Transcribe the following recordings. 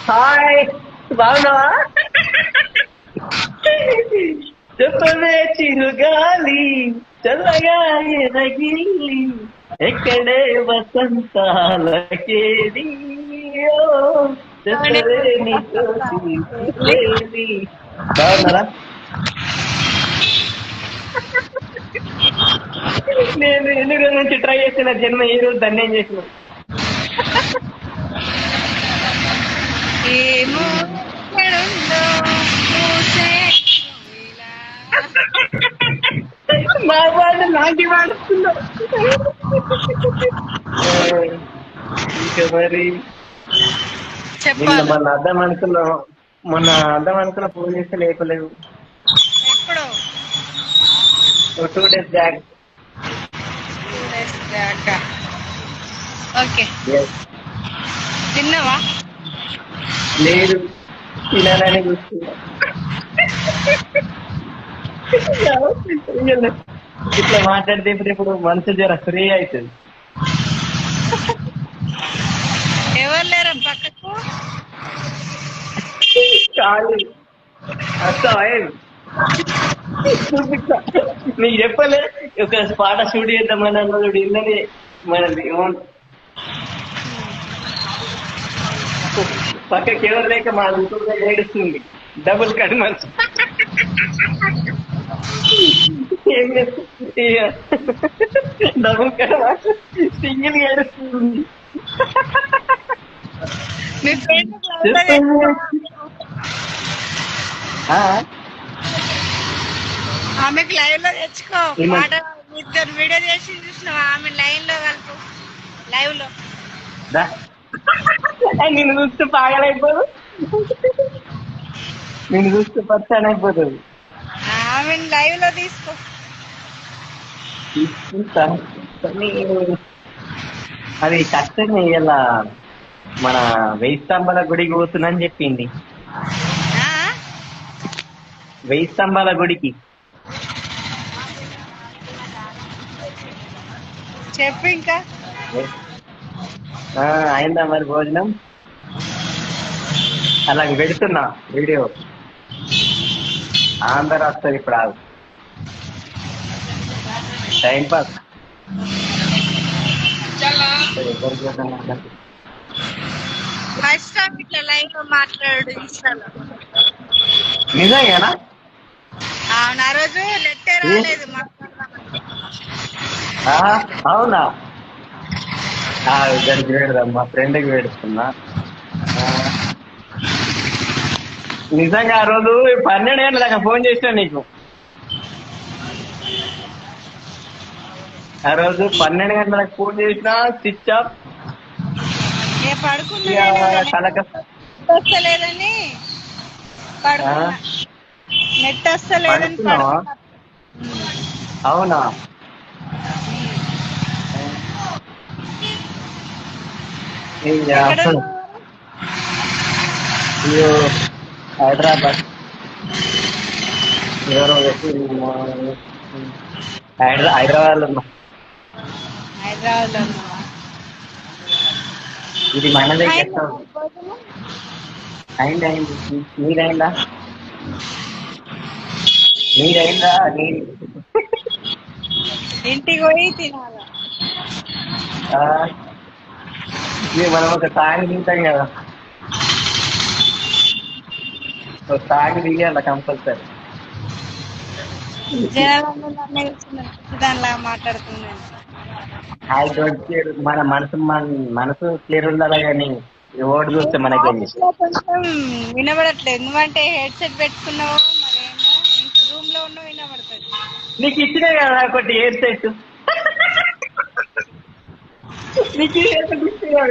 Hi, బాగున్నావా? చెప్పవే చిరుగాలి, చల్లగా ఎదగిల్లి, ఎక్కడే వసంతాలకేది, ఓ, చెప్పవే నీతోటి లేది. బాగున్నారా? నేను ఎన్ని రోజుల నుంచి ట్రై చేసిన జన్మ ఈ రోజు ధన్యం చేసిన. ఏమో ఎక్కడుందో పూసే కోయిలా. మా వాళ్ళు నాకి వాడుతున్నారు. ఇంకా మరి నిన్న చెప్పాలి మొన్న అర్థం అనుకున్నాం, మొన్న అర్థం అనుకున్న ఫోన్ చేస్తే లేపలేవు. ఎప్పుడు 2 days బ్యాక్. 2 days దాకా. ఓకే, తిన్నావా? లేదు, తినాలని చూస్తున్నా. ఇట్లా మాట్లాడితే ఇప్పుడు మనసు జర ఫ్రీ అవుతుంది. ఎవరు లేరా పక్కకు? ఖాళీ వస్తావా? చూపిస్తా. నీకు చెప్పలే, ఒక పాట షూట్ చేద్దామని అన్నది ఇన్నది మనది. పక్కకి ఎవరు లేక మా ఇంట్లో ఏడుస్తుంది. డబుల్ కట్ మనసు. ఏం చేస్తుంది? డబుల్ కట్ మనసు సింగిల్ ఏడుస్తుంది. మీ ఫ్రెండ్ ఆ? ఆమెకు లైవ్ లో తెచ్చుకో. ఏమని? పాట ఇద్దరు వీడియో చేసి చూసినావా? ఆమె లైవ్ లో కలుపు. లైవ్ లో దా. నిన్ను చూస్తే పాగలైపోదు, నిన్ను చూస్తే పచ్చాన్ అయిపోతుంది. ఆమెను లైవ్ లో తీసుకో. తీసుకుంటా. కానీ అది కష్టమే. ఇలా మన 1000 స్తంభాల గుడికి పోతుందని చెప్పింది. ఆ? 1000 స్తంభాల గుడికి. చెప్పు ఇంకా. అయిందా మరి భోజనం? అలా పెడుతున్నా వీడియో. అందరు వస్తారు ఇప్పుడు. ఆగు, టైం పాస్. ఫస్ట్ టైం ఇట్లా లైవ్ లో మాట్లాడు ఇన్స్టాలో. నిజంగానా? అవును, ఆ రోజు నెట్టే రాలేదు మాట్లాడదామని. ఆ, అవునా? గడికి పెడదాం, మా ఫ్రెండ్కి పెడుతున్నా. ఆ, నిజంగా ఆ రోజు 12 గంటల దాకా ఫోన్ చేసినా నీకు. ఆ రోజు 12 గంటలకు ఫోన్ చేసినా, స్విచ్ ఆఫ్. నేను పడుకున్నా, ఇక నేను కలక. నెట్ వస్తలేదని పడుకున్నా. నెట్ వస్తలేదని పడుకున్నావా? పడుకున్నా. అవునా? ఎక్కడ అయ్యో, హైదరాబాద్. ఎవరో హైదరాబాద్ లో ఉన్నా. హైదరాబాద్ లో ఉన్నావా? ఇది మనదే గెస్ట్ అయిందా హౌస్. మరి భోజనం? అయింది అయింది. నీదైందా? నీదైందా? నీ ఇంటికి పోయి తినాలా? ఆ, ఇది మనం ఒక సాంగ్ తింటాం కదా, ఒక సాంగ్ తీయాల కంపల్సరీ. జనాలందరూ నన్ను చూస్తున్నారు, దానిలాగా మాట్లాడుతున్నాను. I don't care. మన మనసు మనసు క్లియర్ ఉండాలి కానీ ఓటు చూస్తే మనకేంది. వాయిస్ లో కొంచెం వినబడట్లేదు. నువ్వంటే హెడ్ సెట్ పెట్టుకున్నావు మరేమో. ఇంక రూమ్ లో ఉన్న వినబడుతుంది. నీకు ఇచ్చినా కదా ఒకటి ఎయిర్ సెట్. నీకు ఎయిర్ సెట్ ఇచ్చినా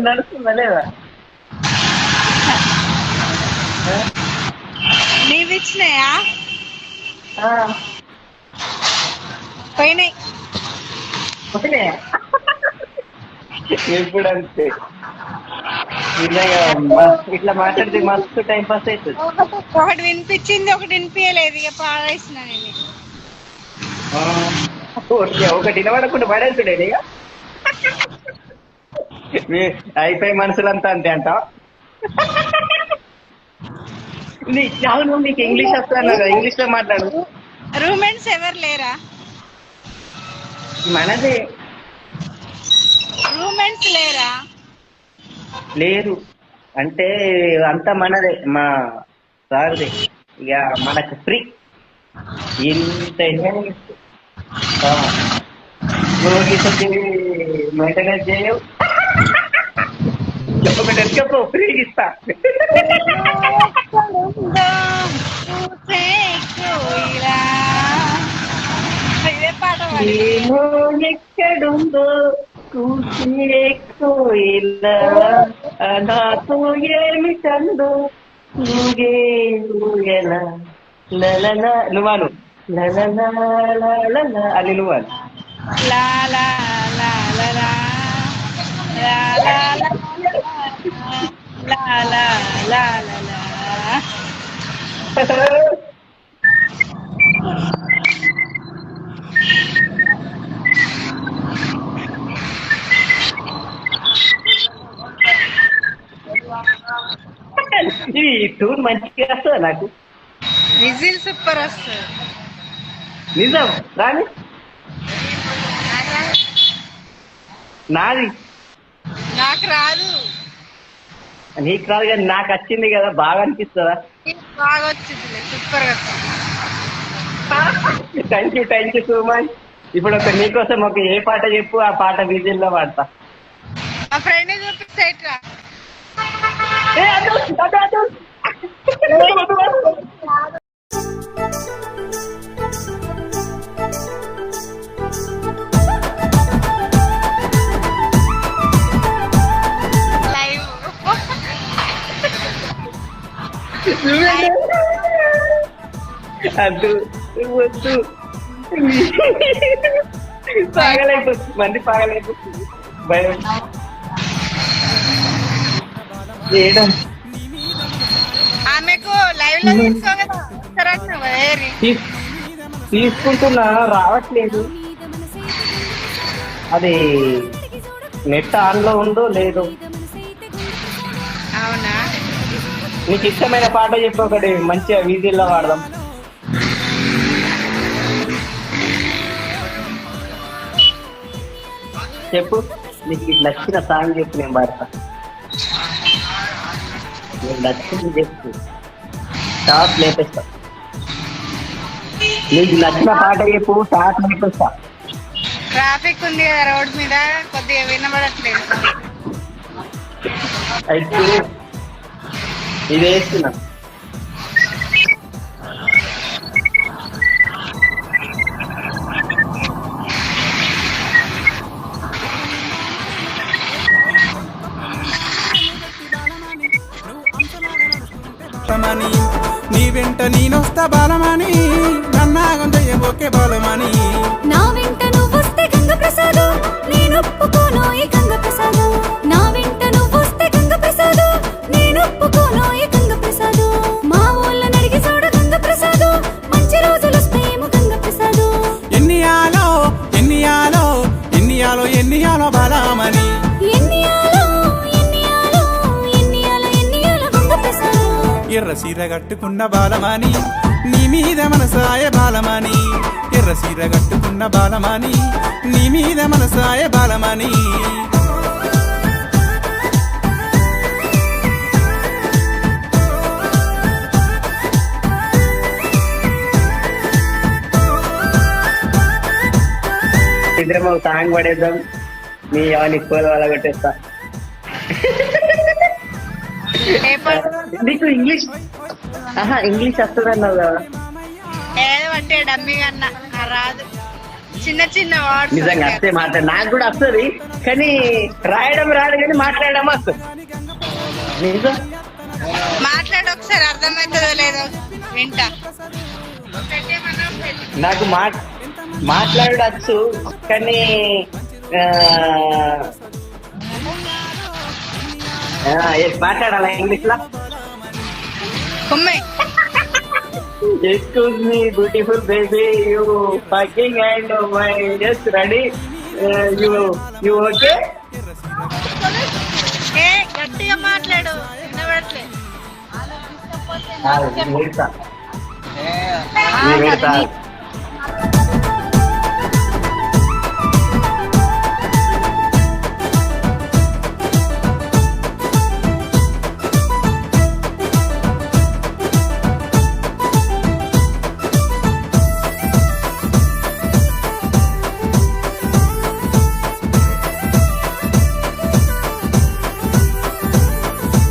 నడుస్తుందా లేదా? నీవి ఇచ్చినాయా? ఆ, పోయినాయి. ఒకటే. ఎప్పుడు అంతే. నిజంగా ఇట్లా మాట్లాడితే మస్తు టైం పాస్ అవుతుంది. ఒకటి వినిపించింది, ఒకటి వినిపించలేదు. ఇక పాడేసిన నేను. ఒకటి నిలబడకుండా పడేస్తుడే ఇక. అయిపోయి మనుషులంతా అంతే అంట. అవును నీకు ఇంగ్లీష్ వస్తాను కదా, ఇంగ్లీష్ లో మాట్లాడు. రూమ్మేట్స్ ఎవరు లేరా? మనదే రూమ్మేట్స్ లేరా? లేరు అంటే అంతా మనదే, మా సార్దే. ఇక మనకు ఫ్రీ ఇంత మెయింటెనెన్స్ చేయవు. ఒకటి ఎత్తుకపో ఫ్రీ ఇస్తా. ఇదే పాట పాడి ఏమో ఎక్కడుందో కూసే కోయిలా, నాతో ఏమిటందో నువ్వే ఎలా లలలా నువ్వాను లలలా లలలా అని నువ్వాను. లా లా లా లా లా లా లా లా లా లా లా లా లా. ఇది టూర్ మంచిగా వస్తుందా నాకు? విజిల్ సూపర్ వస్తుంది. నిజం రాని నాది నాకు రాదు. నీకు రాదు కానీ నాకు వచ్చింది కదా, బాగా అనిపిస్తుందా? బాగా వచ్చింది, సూపర్ గా. Thank you so much. ఇప్పుడు ఒక నీకోసం ఒక ఏ పాట చెప్పు, ఆ పాట విజిల్లో పాడతా. మా ఫ్రెండ్ చూపిస్తే ఇట్లా ఏ, అటు, అటు, అటు. లైవ్ అద్దు వద్దు, పాగలేదు మంది, పాగలేదు భయం చేయడం. ఆమెకు లైవ్ లో తీసుకో కదా, వస్తారంటున్నావా? ఏరి తీసుకుంటున్నా రావట్లేదు. అది నెట్ ఆన్ లో ఉందో లేదో. అవునా? నీకు ఇష్టమైన పాట చెప్పి ఒకటి మంచిగా వీధిలో వాడదాం. చెప్పు, నీకు నచ్చిన సాంగ్ చెప్పు, నేను పాడతా. నీకు నచ్చింది చెప్పు, షార్ట్ లేపేస్తా. నీకు నచ్చిన పాట చెప్పు, షార్ట్ లేపేస్తా. ట్రాఫిక్ ఉంది కదా రోడ్ మీద, కొద్దిగా వినబడట్లేదు. అయితే ఇది వేస్తున్నా. నీ వెంట నేనొస్తా బాలమని, నన్నాగం చెయ్యబోకే బాలమని. నా వెంట నువ్వొస్తే గంగ ప్రసాదు, నేనొప్పుకోను ఈ గంగ ప్రసాదు. నా వెంట నువ్వొస్తే గంగ ప్రసాదు, నేనొప్పుకోను ఈ గంగ ప్రసాదు. మా ఊళ్ళని అడిగి చూడు గంగ ప్రసాదు, మంచి రోజులు వస్తాయేమో గంగ ప్రసాదు. ఎన్నియాలో ఎన్నియాలో ఎన్నియాలో ఎన్నియాలో బాలమని. ఎన్నియాలో ఎన్నియాలో ఎన్నియాలో ఎన్నియాలో గంగ ప్రసాదు. ఎర్ర సీర కట్టుకున్న బాలమని, నీ మీద మనసాయ బాలమని. ఎర్ర సీర కట్టుకున్న బాలమని, నీ మీద మనసాయ బాలమని. ఇద్దరం ఒక సాంగ్ పడేద్దాం, నీ అవన్నీ కోల వాళ్ళ పెట్టేస్తా. నీకు ఇంగ్లీష్ ఇంగ్లీష్ వస్తుందన్నావు కదా? ఏదో అంటే డమ్మి కన్నా రాదు, చిన్న చిన్న వర్డ్స్. నిజంగా వస్తే మాట్లాడు, నాకు కూడా వస్తుంది కానీ రాయడం రాదు కానీ మాట్లాడడం వస్తుంది. నిజం మాట్లాడు ఒకసారి, అర్థమవుతుందో లేదో వింటా. నాకు మాట్లాడచ్చు కానీ మాట్లాడాలా ఇంగ్లీష్ లో? కుమ్మే excuse me beautiful baby, you fucking and my just ready, you okay? ఏ గట్టిగా మాట్లాడు, వినబడట్లే ఇది పెడతా ఇది పెడతా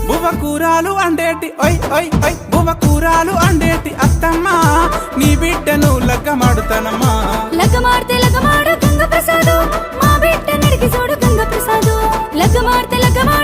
బువ్వ కూరాలు అండేటి ఒయ్ ఒయ్ ఒయ్ బువ్వ కూరాలు అండేటి అత్తమ్మ నీ బిడ్డను లగ్గమాడుతానమ్మా లగ్గమాడితే లగ్గమాడు గంగ ప్రసాదు మా బిడ్డ నడికి చూడు గంగ ప్రసాదు లగ్గమాడితే లగ్గమాడు